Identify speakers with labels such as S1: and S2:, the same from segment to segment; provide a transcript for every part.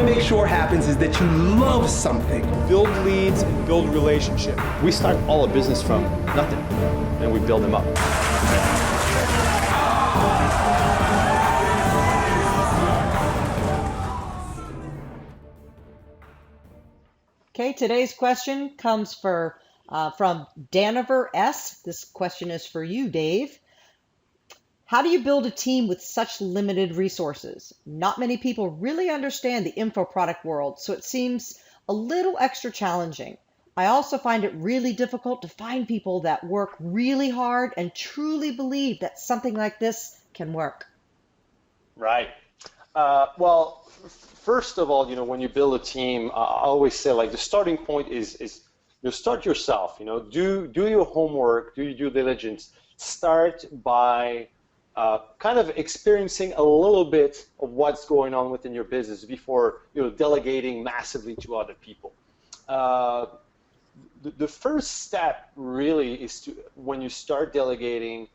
S1: to make sure happens is that you love something.
S2: Build leads and build relationship.
S3: We start all a business from nothing, and we build them up.
S4: Okay, today's question comes from Daniver S. This question is for you, Dave. How do you build a team with such limited resources? Not many people really understand the info product world, so it seems a little extra challenging. I also find it really difficult to find people that work really hard and truly believe that something like this can work.
S3: Right. Well, first of all, when you build a team, I always say, like, the starting point is start yourself. Do your homework, do your due diligence. Start by kind of experiencing a little bit of what's going on within your business before delegating massively to other people. The first step really is when you start delegating,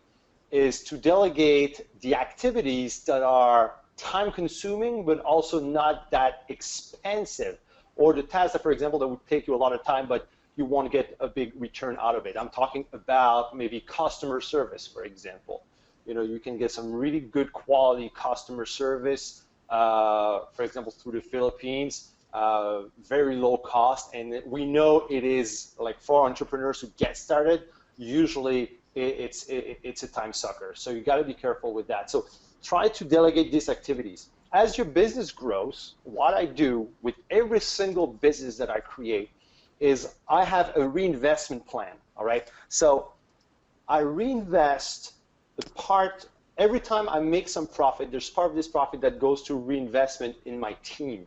S3: is to delegate the activities that are time-consuming but also not that expensive, or the tasks that, for example, that would take you a lot of time but you want to get a big return out of it. I'm talking about maybe customer service, for example. You can get some really good quality customer service, for example, through the Philippines, very low cost, and we know it is, like, for entrepreneurs who get started, usually it's a time sucker. So you got to be careful with that. So try to delegate these activities. As your business grows, what I do with every single business that I create is I have a reinvestment plan, all right? So I reinvest the part, every time I make some profit, there's part of this profit that goes to reinvestment in my team.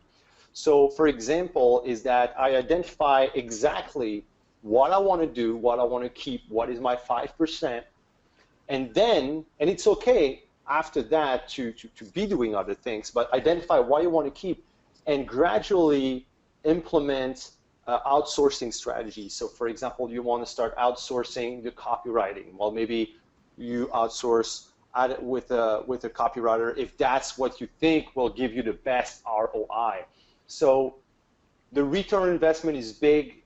S3: So, for example, is that I identify exactly what I want to do, what I want to keep, what is my 5%, and then, and it's okay after that to be doing other things, but identify what you want to keep and gradually implement outsourcing strategies. So, for example, you want to start outsourcing the copywriting. Well, maybe you outsource with a copywriter if that's what you think will give you the best ROI. So the return on investment is big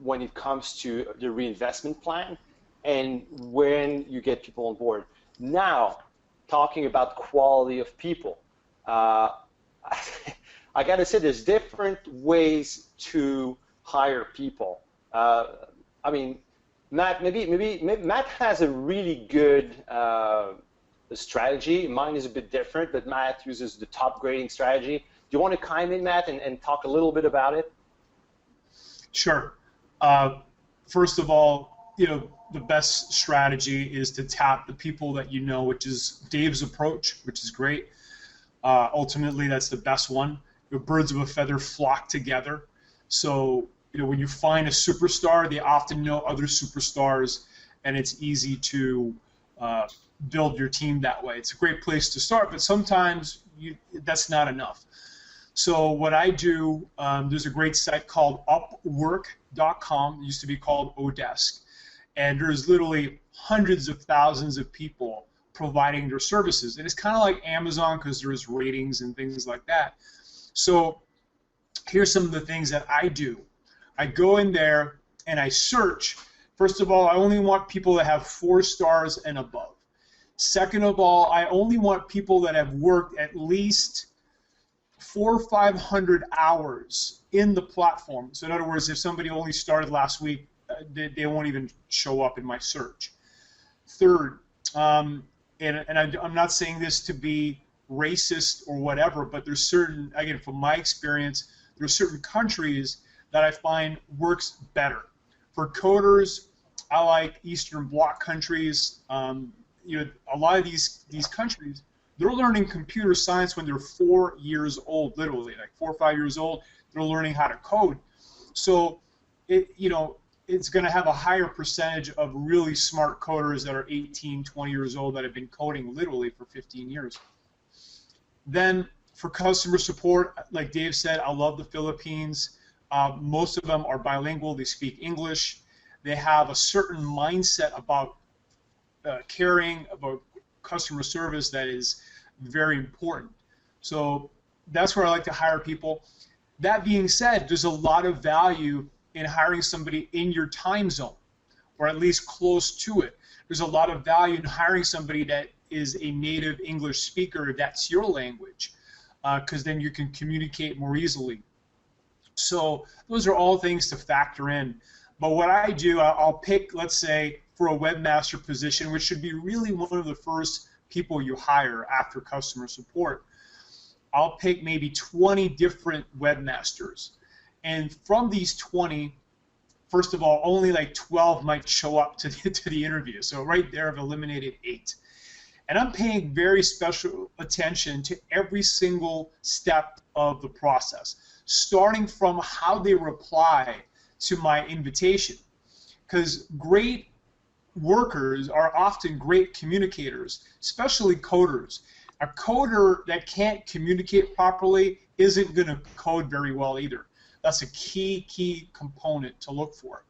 S3: when it comes to the reinvestment plan and when you get people on board. Now, talking about quality of people, I got to say there's different ways to hire people. I mean, Matt, maybe Matt has a really good strategy. Mine is a bit different, but Matt uses the top grading strategy. Do you want to chime in, Matt, and talk a little bit about it?
S2: Sure. First of all, the best strategy is to tap the people that you know, which is Dave's approach, which is great. Ultimately, that's the best one. Your birds of a feather flock together. So, when you find a superstar, they often know other superstars, and it's easy to build your team that way. It's a great place to start, but sometimes that's not enough. So what I do, there's a great site called Upwork.com. It used to be called Odesk. And there's literally hundreds of thousands of people providing their services. And it's kind of like Amazon because there's ratings and things like that. So here's some of the things that I do. I go in there and I search. First of all, I only want people that have 4 stars and above. Second of all, I only want people that have worked at least 400 or 500 hours in the platform. So in other words, if somebody only started last week, they won't even show up in my search. Third, and I'm not saying this to be racist or whatever, but there's certain, again, from my experience, there's certain countries that I find works better. For coders, I like Eastern Bloc countries. A lot of these countries, they're learning computer science when they're 4 years old, literally, like 4 or 5 years old. They're learning how to code. So, it's going to have a higher percentage of really smart coders that are 18, 20 years old that have been coding literally for 15 years. Then for customer support, like Dave said, I love the Philippines. Most of them are bilingual. They speak English. They have a certain mindset about caring about customer service that is very important. So that's where I like to hire people. That being said, there's a lot of value in hiring somebody in your time zone, or at least close to it. There's a lot of value in hiring somebody that is a native English speaker if that's your language, because then you can communicate more easily. So those are all things to factor in. But what I do, I'll pick, let's say, for a webmaster position, which should be really one of the first people you hire after customer support. I'll pick maybe 20 different webmasters. And from these 20, first of all, only like 12 might show up to the interview. So right there, I've eliminated 8. And I'm paying very special attention to every single step of the process, starting from how they reply to my invitation. Because great workers are often great communicators, especially coders. A coder that can't communicate properly isn't going to code very well either. That's a key component to look for.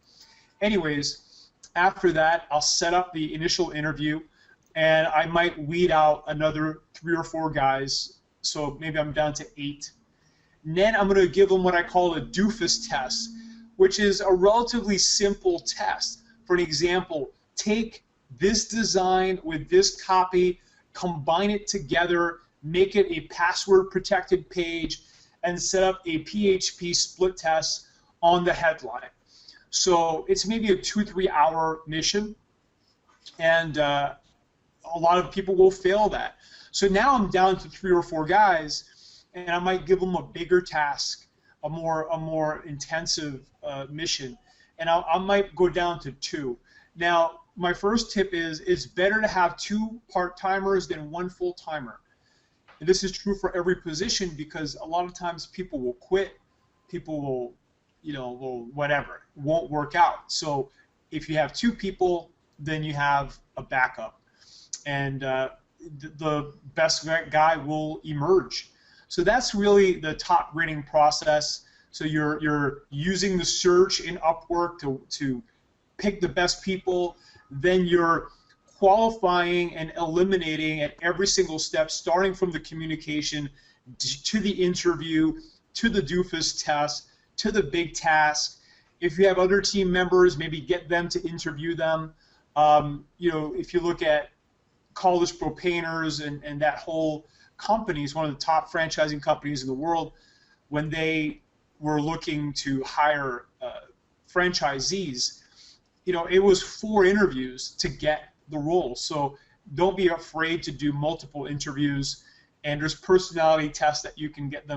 S2: Anyways, after that, I'll set up the initial interview, and I might weed out another 3 or 4 guys, so maybe I'm down to 8. And then I'm going to give them what I call a doofus test, which is a relatively simple test. For an example, take this design with this copy, combine it together, make it a password-protected page, and set up a PHP split test on the headline. So it's maybe a 2-3 hour mission, and a lot of people will fail that. So now I'm down to 3 or 4 guys, and I might give them a bigger task, a more intensive mission, and I might go down to 2. Now, my first tip is it's better to have 2 part-timers than 1 full-timer. And this is true for every position, because a lot of times people will quit, people will, will whatever, it won't work out. So if you have 2 people, then you have a backup, and the best guy will emerge. So that's really the top rating process. So you're using the search in Upwork to pick the best people. Then you're qualifying and eliminating at every single step, starting from the communication to the interview, to the doofus test, to the big task. If you have other team members, maybe get them to interview them. If you look at College Pro Painters and that whole company is one of the top franchising companies in the world. When they were looking to hire franchisees, it was 4 interviews to get the role. So don't be afraid to do multiple interviews, and there's personality tests that you can get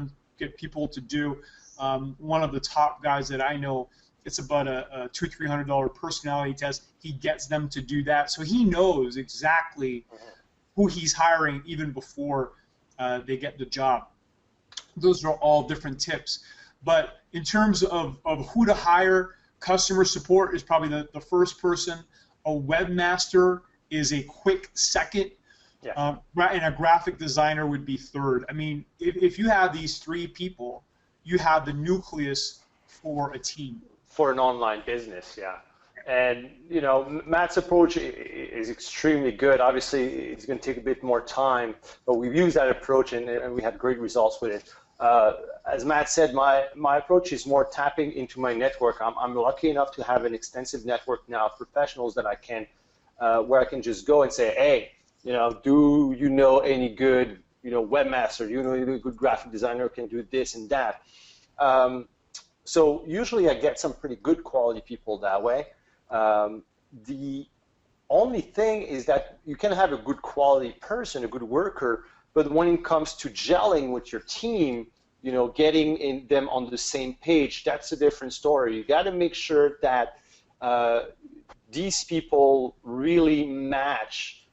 S2: people to do. One of the top guys that I know, it's about a $200-300 personality test. He gets them to do that, so he knows exactly who he's hiring even before they get the job. Those are all different tips. But in terms of who to hire, customer support is probably the first person. A webmaster is a quick second. Yeah. And a graphic designer would be third. I mean, if you have these 3 people, you have the nucleus for a team.
S3: For an online business, yeah. And, Matt's approach is extremely good. Obviously, it's going to take a bit more time, but we've used that approach, and we had great results with it. As Matt said, my approach is more tapping into my network. I'm lucky enough to have an extensive network now of professionals that I can, where I can just go and say, hey, do you know any good, webmaster? Do you know any good graphic designer who can do this and that? So usually I get some pretty good quality people that way. The only thing is that you can have a good quality person, a good worker, but when it comes to gelling with your team, getting them on the same page, that's a different story. You got to make sure that these people really match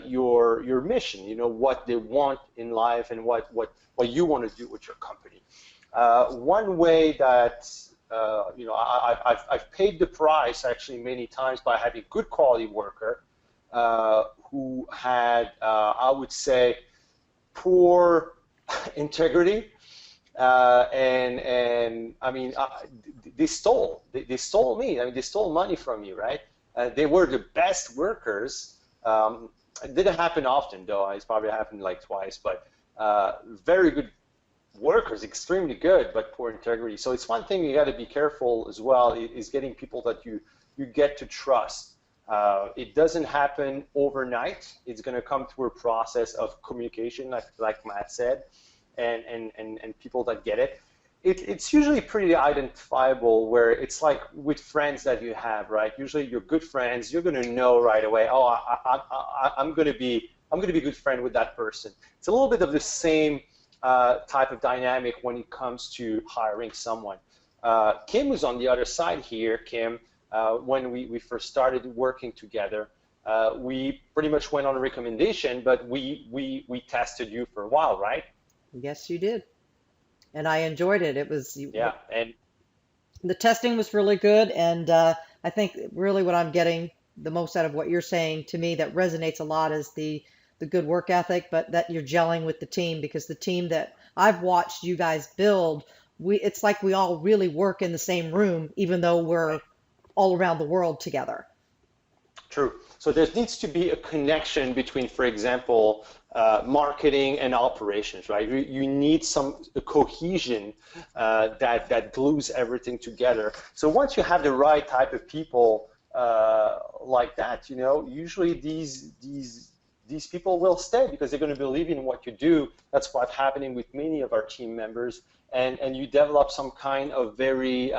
S3: your mission, what they want in life and what you want to do with your company. One way that I've paid the price actually many times by having good quality worker who had, I would say, poor integrity, and I mean, they stole me. I mean, they stole money from me, right? They were the best workers. It didn't happen often, though. It's probably happened like twice, but very good workers, extremely good, but poor integrity. So it's one thing you got to be careful as well, is getting people that you get to trust. It doesn't happen overnight. It's going to come through a process of communication, like Matt said, and people that get it. It's usually pretty identifiable, where it's like with friends that you have, right? Usually you're good friends. You're going to know right away, oh, I'm going to be a good friend with that person. It's a little bit of the same type of dynamic when it comes to hiring someone. Kim was on the other side here. Kim, when we first started working together, we pretty much went on a recommendation, but we tested you for a while, right?
S4: Yes, you did. And I enjoyed it. It was
S3: Yeah, and
S4: the testing was really good, and I think really what I'm getting the most out of what you're saying to me that resonates a lot is the good work ethic, but that you're gelling with the team, because the team that I've watched you guys build, it's like we all really work in the same room, even though we're all around the world together.
S3: true. So there needs to be a connection between, for example, marketing and operations, right? You need a cohesion that glues everything together. So once you have the right type of people like that, usually these people will stay because they're going to believe in what you do. That's what's happening with many of our team members, and you develop some kind of very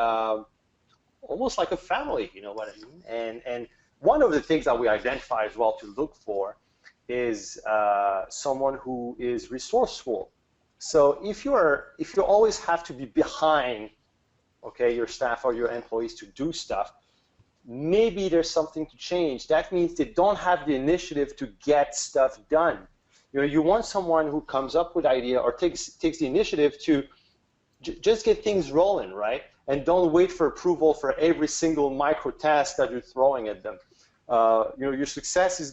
S3: almost like a family, you know what I mean? And one of the things that we identify as well to look for is someone who is resourceful. So if you always have to be behind, okay, your staff or your employees to do stuff, maybe there's something to change. That means they don't have the initiative to get stuff done. You want someone who comes up with idea or takes the initiative to just get things rolling, right? And don't wait for approval for every single micro task that you're throwing at them. Your success is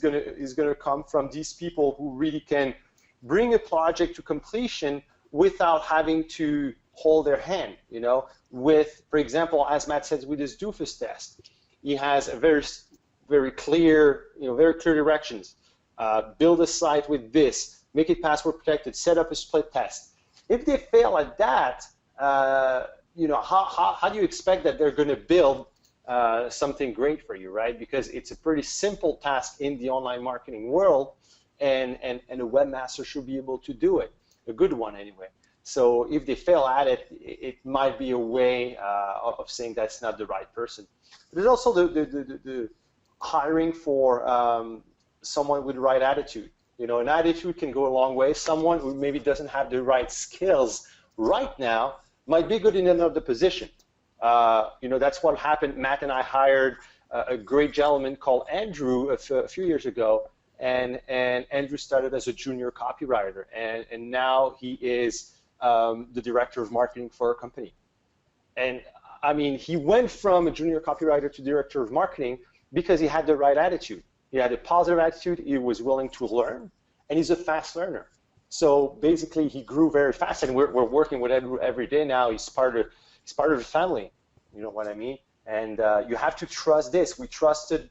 S3: gonna come from these people who really can bring a project to completion without having to hold their hand. With, for example, as Matt says, with his doofus test, he has a very clear, very clear directions. Build a site with this, make it password protected, set up a split test. If they fail at that, how do you expect that they're going to build something great for you, right? Because it's a pretty simple task in the online marketing world, and a webmaster should be able to do it, a good one anyway. So if they fail at it, it might be a way of saying that's not the right person. There's also the hiring for someone with the right attitude. An attitude can go a long way. Someone who maybe doesn't have the right skills right now might be good in another position. That's what happened. Matt and I hired a great gentleman called Andrew a few years ago, and Andrew started as a junior copywriter, and now he is the director of marketing for our company. And I mean, he went from a junior copywriter to director of marketing because he had the right attitude. He had a positive attitude. He was willing to learn, and he's a fast learner. So basically, he grew very fast, and we're working with Andrew every day now. He's part of the family. You know what I mean? And you have to trust this. We trusted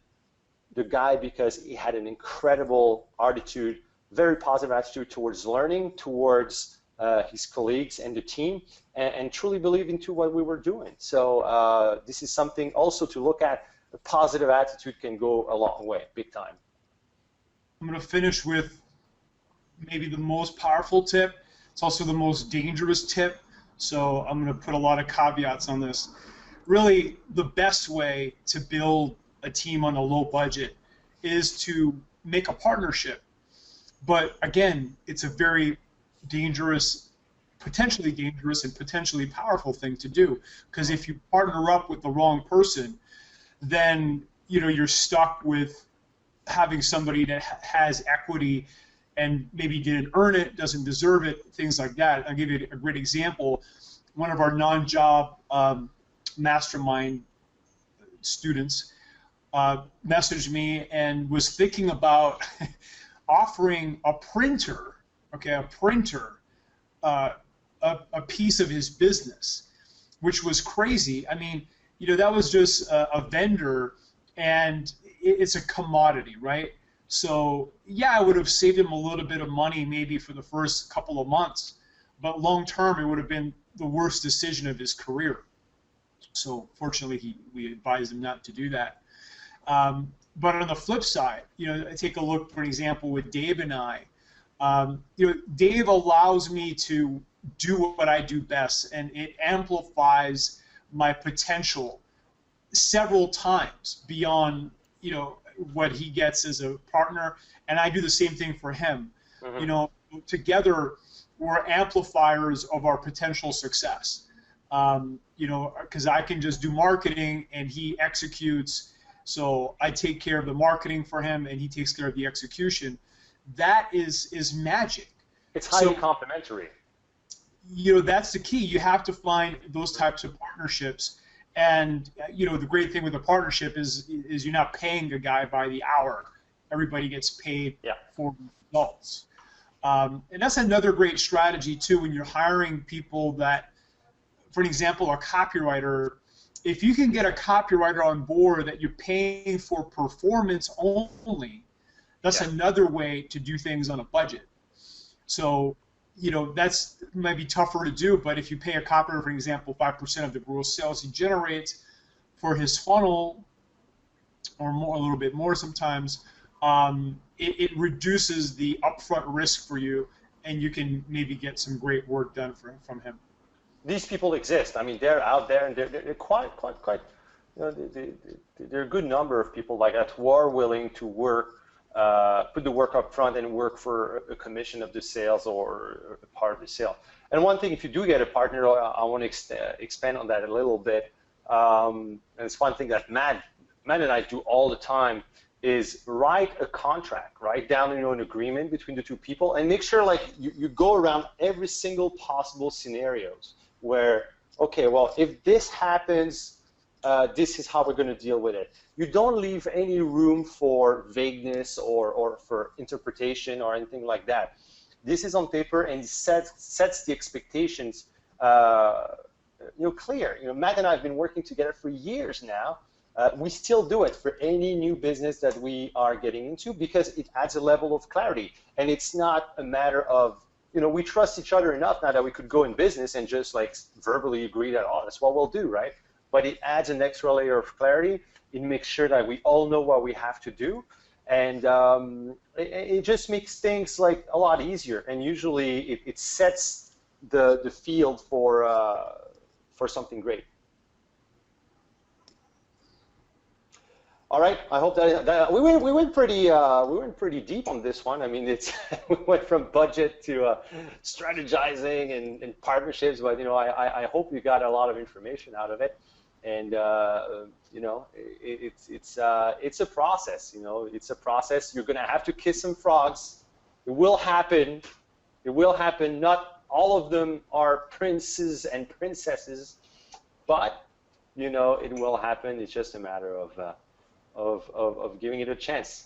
S3: the guy because he had an incredible attitude, very positive attitude towards learning, towards his colleagues and the team, and truly believed into what we were doing. So this is something also to look at. A positive attitude can go a long way, big time.
S2: I'm going to finish with maybe the most powerful tip. It's also the most dangerous tip, so I'm going to put a lot of caveats on this. Really, the best way to build a team on a low budget is to make a partnership. But again, it's a very dangerous, potentially dangerous and potentially powerful thing to do, because if you partner up with the wrong person, then you're stuck with having somebody that has equity and maybe didn't earn it, doesn't deserve it, things like that. I'll give you a great example. One of our non-job mastermind students messaged me and was thinking about offering a printer, a piece of his business, which was crazy. I mean, that was just a vendor, and it's a commodity, right? So, yeah, I would have saved him a little bit of money maybe for the first couple of months, but long term it would have been the worst decision of his career. So fortunately, we advised him not to do that. But on the flip side, take a look, for example, with Dave and I. Dave allows me to do what I do best, and it amplifies my potential several times beyond what he gets as a partner, and I do the same thing for him. Mm-hmm. Together we're amplifiers of our potential success. Because I can just do marketing and he executes, so I take care of the marketing for him and he takes care of the execution. That is magic.
S3: It's highly complementary.
S2: That's the key. You have to find those types of partnerships. And the great thing with a partnership is you're not paying a guy by the hour. Everybody gets paid for results. And that's another great strategy too when you're hiring people that, for example, a copywriter. If you can get a copywriter on board that you're paying for performance only, that's another way to do things on a budget. So, that's might be tougher to do, but if you pay a copywriter, for example, 5% of the gross sales he generates for his funnel, or more, a little bit more sometimes, it reduces the upfront risk for you, and you can maybe get some great work done from him.
S3: These people exist. I mean, they're out there, and they're quite. There are a good number of people like that who are willing to work. Put the work up front and work for a commission of the sales or a part of the sale. And one thing, if you do get a partner, I want to expand on that a little bit. And it's one thing that Matt and I do all the time is write a contract, write down an agreement between the two people, and make sure you go around every single possible scenarios where, okay, well, if this happens, this is how we're going to deal with it. You don't leave any room for vagueness or for interpretation or anything like that. This is on paper and sets the expectations clear. Matt and I have been working together for years now. We still do it for any new business that we are getting into because it adds a level of clarity. And it's not a matter of, we trust each other enough now that we could go in business and just verbally agree that, oh, that's what we'll do, right? But it adds an extra layer of clarity. It makes sure that we all know what we have to do, and it just makes things a lot easier. And usually, it sets the field for something great. All right, I hope that we went pretty deep on this one. I mean, we went from budget to strategizing and partnerships, but I hope you got a lot of information out of it. And it's a process. It's a process. You're gonna have to kiss some frogs. It will happen. It will happen. Not all of them are princes and princesses, but it will happen. It's just a matter of giving it a chance.